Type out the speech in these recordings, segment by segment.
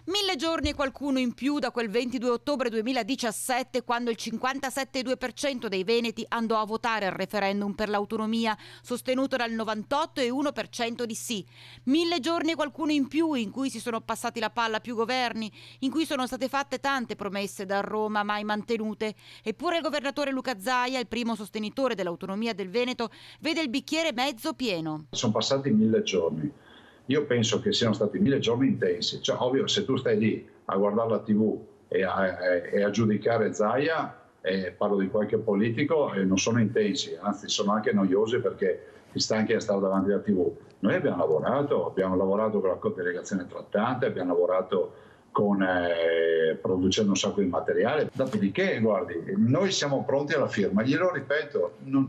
1000 giorni e qualcuno in più da quel 22 ottobre 2017, quando il 57,2% dei veneti andò a votare al referendum per l'autonomia, sostenuto dal 98,1% di sì. 1000 giorni e qualcuno in più in cui si sono passati la palla più governi, in cui sono state fatte tante promesse da Roma mai mantenute. Eppure il governatore Luca Zaia, il primo sostenitore dell'autonomia del Veneto, vede il bicchiere mezzo pieno. Sono passati 1000 giorni. Io penso che siano stati 1000 giorni intensi. Cioè, ovvio, se tu stai lì a guardare la TV e a giudicare Zaia, parlo di qualche politico, non sono intensi, anzi sono anche noiosi perché ti stanchi a stare davanti alla TV. Noi abbiamo lavorato con la delegazione trattante, abbiamo lavorato producendo un sacco di materiale. Dopodiché, guardi, noi siamo pronti alla firma, glielo ripeto, noi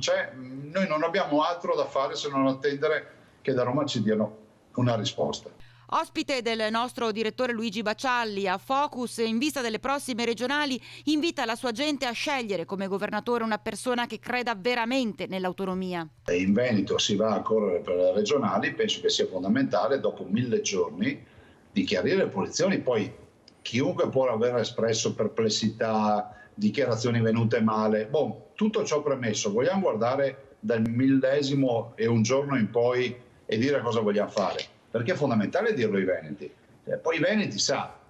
non abbiamo altro da fare se non attendere che da Roma ci diano una risposta. Ospite del nostro direttore Luigi Bacialli, a Focus, in vista delle prossime regionali, invita la sua gente a scegliere come governatore una persona che creda veramente nell'autonomia. In Veneto si va a correre per le regionali, penso che sia fondamentale dopo 1000 giorni di chiarire le posizioni. Poi chiunque può aver espresso perplessità, dichiarazioni venute male, tutto ciò premesso, vogliamo guardare dal 1000° e un giorno in poi e dire cosa vogliamo fare, perché è fondamentale dirlo ai veneti. Poi i veneti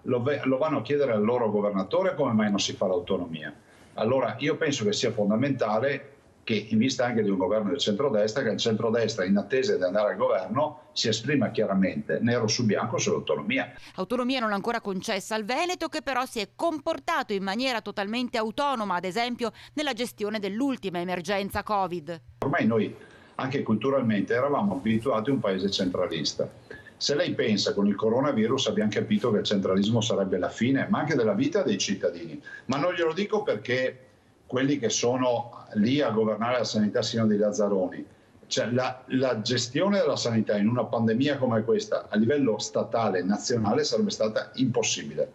lo vanno a chiedere al loro governatore come mai non si fa l'autonomia. Allora io penso che sia fondamentale che, in vista anche di un governo del centrodestra, che il centrodestra, in attesa di andare al governo, si esprima chiaramente nero su bianco sull'autonomia. Autonomia non ancora concessa al Veneto, che però si è comportato in maniera totalmente autonoma, ad esempio nella gestione dell'ultima emergenza Covid. Ormai noi anche culturalmente eravamo abituati a un paese centralista. Se lei pensa, con il coronavirus abbiamo capito che il centralismo sarebbe la fine, ma anche della vita dei cittadini. Ma non glielo dico perché quelli che sono lì a governare la sanità siano dei lazzaroni. Cioè, la gestione della sanità in una pandemia come questa a livello statale e nazionale sarebbe stata impossibile,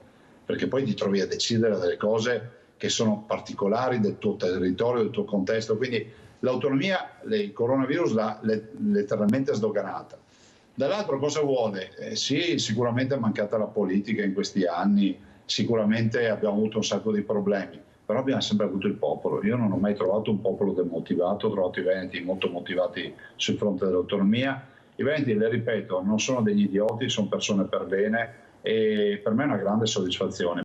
perché poi ti trovi a decidere delle cose che sono particolari del tuo territorio, del tuo contesto. Quindi l'autonomia, il coronavirus l'ha letteralmente sdoganata. Dall'altro cosa vuole? Sì, sicuramente è mancata la politica in questi anni, sicuramente abbiamo avuto un sacco di problemi, però abbiamo sempre avuto il popolo. Io non ho mai trovato un popolo demotivato, ho trovato i veneti molto motivati sul fronte dell'autonomia. I veneti, le ripeto, non sono degli idioti, sono persone per bene e per me è una grande soddisfazione.